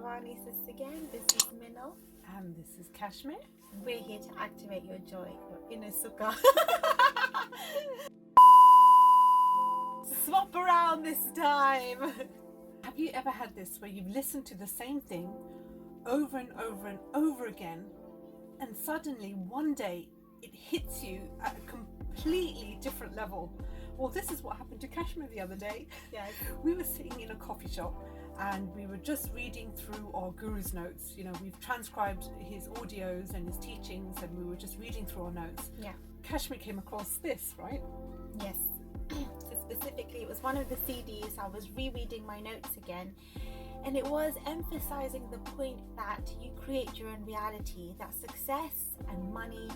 SavaniSis again. This is Minal. And this is Kashmir. We're here to activate your joy, your inner Sukha. Swap around this time. Have you ever had this where you've listened to the same thing over and over and over again, and suddenly one day it hits you at a completely different level? Well, this is what happened to Kashmir the other day. Yes. We were sitting in a coffee shop and we were just reading through our guru's notes. You know, we've transcribed his audios and his teachings, and we were just reading through our notes. Yeah. Kashmir came across this, right? Yes. So specifically, it was one of the CDs. I was rereading my notes again, and it was emphasizing the point that you create your own reality, that success and money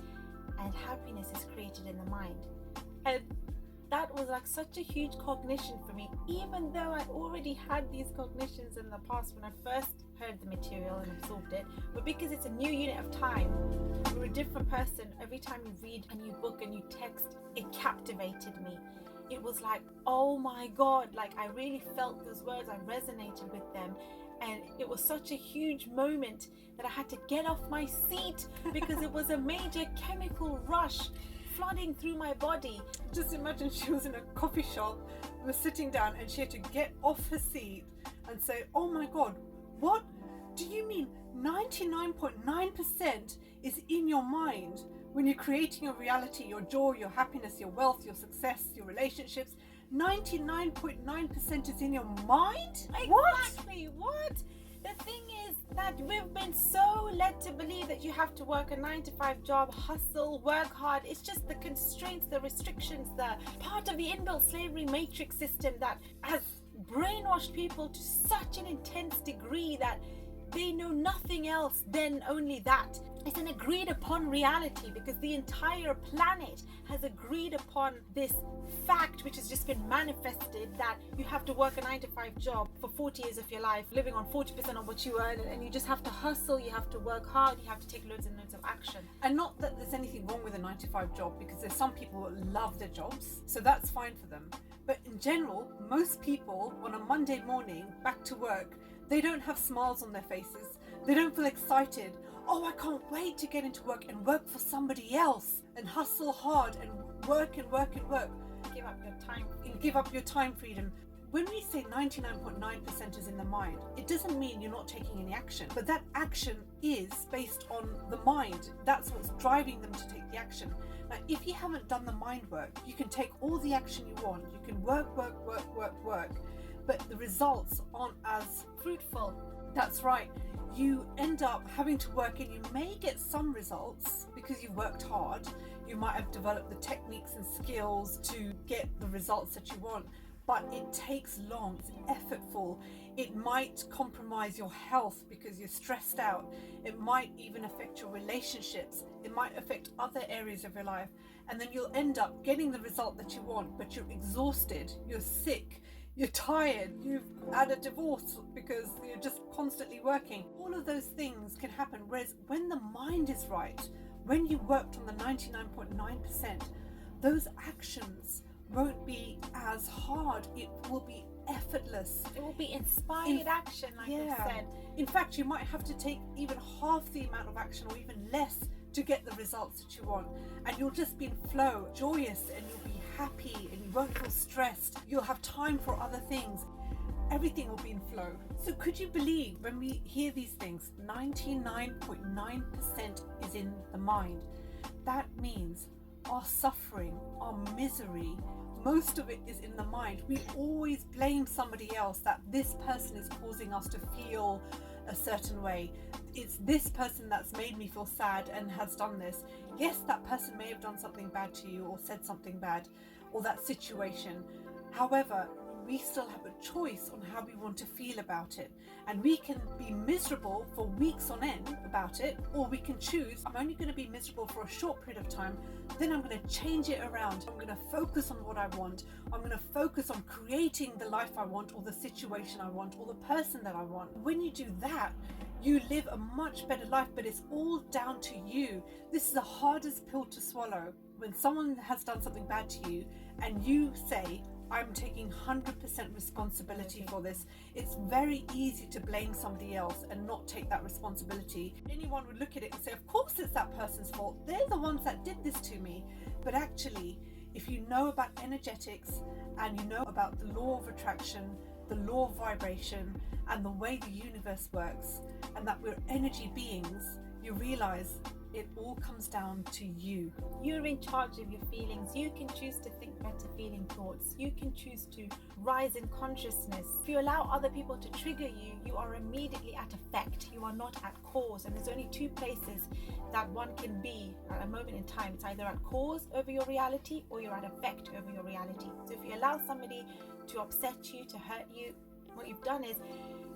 and happiness is created in the mind. And that was like such a huge cognition for me, even though I already had these cognitions in the past when I first heard the material and absorbed it. But because it's a new unit of time, you're a different person. Every time you read a new book, a new text, it captivated me. It was like, oh my God, like I really felt those words, I resonated with them. And it was such a huge moment that I had to get off my seat because it was a major chemical rush flooding through my body. Just imagine she was in a coffee shop, was sitting down, and she had to get off her seat and say, oh my God, what do you mean 99.9% is in your mind when you're creating your reality, your joy, your happiness, your wealth, your success, your relationships? 99.9% is in your mind? Exactly. What? The thing is that we've been so led to believe that you have to work a 9-to-5 job, hustle, work hard. It's just the constraints, the restrictions, the part of the inbuilt slavery matrix system that has brainwashed people to such an intense degree that they know nothing else than only that. It's an agreed upon reality because the entire planet has agreed upon this fact, which has just been manifested, that you have to work a 9-to-5 job for 40 years of your life, living on 40% of what you earn, and you just have to hustle, you have to work hard, you have to take loads and loads of action. And not that there's anything wrong with a 9-to-5 job, because there's some people that love their jobs, so that's fine for them. But in general, most people on a Monday morning back to work, they don't have smiles on their faces. They don't feel excited. Oh, I can't wait to get into work and work for somebody else and hustle hard and work and work and work. Give up your time. And give up your time freedom. When we say 99.9% is in the mind, it doesn't mean you're not taking any action. But that action is based on the mind. That's what's driving them to take the action. Now, if you haven't done the mind work, you can take all the action you want. You can work, but the results aren't as Fruitful. That's right. You end up having to work, and you may get some results because you worked hard. You might have developed the techniques and skills to get the results that you want, but it takes long. It's effortful. It might compromise your health because you're stressed out. It might even affect your relationships. It might affect other areas of your life, and then you'll end up getting the result that you want, but you're exhausted, you're sick, you're tired, you've had a divorce because you're just constantly working. All of those things can happen. Whereas when the mind is right, when you worked on the 99.9%, those actions won't be as hard. It will be effortless. It will be inspired action, like I said. In fact, you might have to take even half the amount of action or even less to get the results that you want, and you'll just be in flow, joyous, and you'll be happy, and you won't feel stressed. You'll have time for other things. Everything will be in flow. So could you believe when we hear these things, 99.9% is in the mind? That means our suffering, our misery, most of it is in the mind. We always blame somebody else, that this person is causing us to feel a certain way. It's this person that's made me feel sad and has done this. Yes, that person may have done something bad to you or said something bad, or that situation. However, we still have a choice on how we want to feel about it, and we can be miserable for weeks on end about it, or we can choose, I'm only going to be miserable for a short period of time, then I'm going to change it around. I'm going to focus on what I want. I'm going to focus on creating the life I want, or the situation I want, or the person that I want. When you do that, you live a much better life, but it's all down to you. This is the hardest pill to swallow. When someone has done something bad to you and you say, I'm taking 100% responsibility for this. It's very easy to blame somebody else and not take that responsibility. Anyone would look at it and say, of course it's that person's fault. They're the ones that did this to me. But actually, if you know about energetics and you know about the law of attraction, the law of vibration, and the way the universe works, and that we're energy beings, you realize it all comes down to you. You're in charge of your feelings. You can choose to think better feeling thoughts. You can choose to rise in consciousness. If you allow other people to trigger you, you are immediately at effect. You are not at cause. And there's only two places that one can be at a moment in time. It's either at cause over your reality or you're at effect over your reality. So if you allow somebody to upset you, to hurt you, what you've done is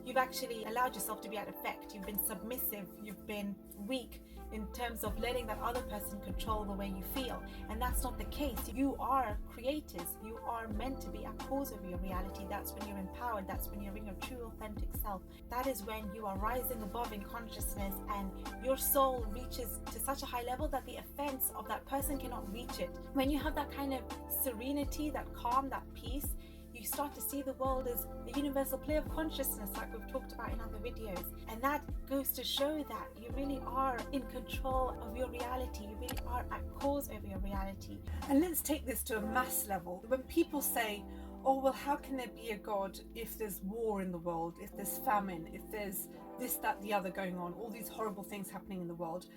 you've actually allowed yourself to be at effect. You've been submissive. You've been weak in terms of letting that other person control the way you feel. And that's not the case. You are creators. You are meant to be at cause of your reality. That's when you're empowered. That's when you're in your true authentic self. That is when you are rising above in consciousness and your soul reaches to such a high level that the offense of that person cannot reach it. When you have that kind of serenity, that calm, that peace, you start to see the world as a universal play of consciousness, like we've talked about in other videos. And that goes to show that you really are in control of your reality. You really are at cause over your reality. And let's take this to a mass level. When people say, oh, well, how can there be a God if there's war in the world, if there's famine, if there's this, that, the other going on, all these horrible things happening in the world?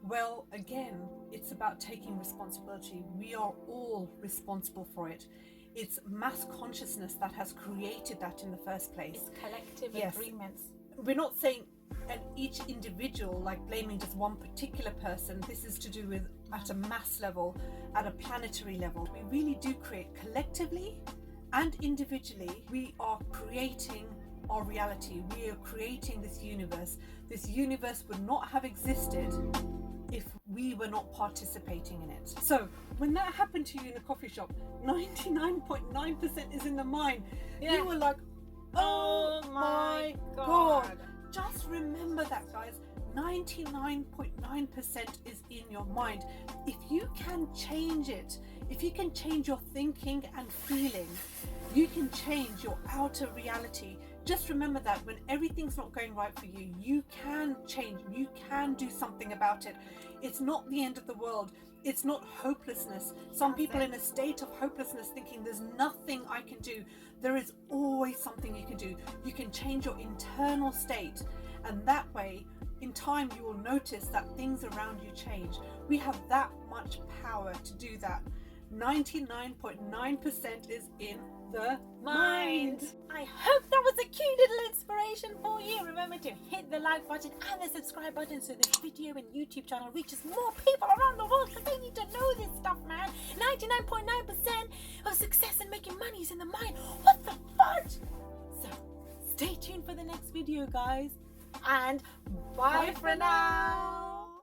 Well, again, it's about taking responsibility. We are all responsible for it. It's mass consciousness that has created that in the first place. It's collective agreements. We're not saying at each individual, like blaming just one particular person. This is to do with at a mass level, at a planetary level. We really do create collectively and individually. We are creating our reality. We are creating this universe. This universe would not have existed if we were not participating in it. So when that happened to you in the coffee shop, 99.9% is in the mind. You were like, oh my God. Just remember that, guys. 99.9% is in your mind. If you can change it, if you can change your thinking and feeling, you can change your outer reality. Just remember that when everything's not going right for you, you can change, you can do something about it. It's not the end of the world. It's not hopelessness. Some people in a state of hopelessness thinking there's nothing I can do. There is always something you can do. You can change your internal state, and that way, in time, you will notice that things around you change. We have that much power to do that. 99.9% is in the mind. I hope that was a cute little inspiration for you. Remember to hit the like button and the subscribe button so this video and YouTube channel reaches more people around the world, because they need to know this stuff, man. 99.9% of success in making money is in the mind. What the fudge? So stay tuned for the next video, guys, and bye for now.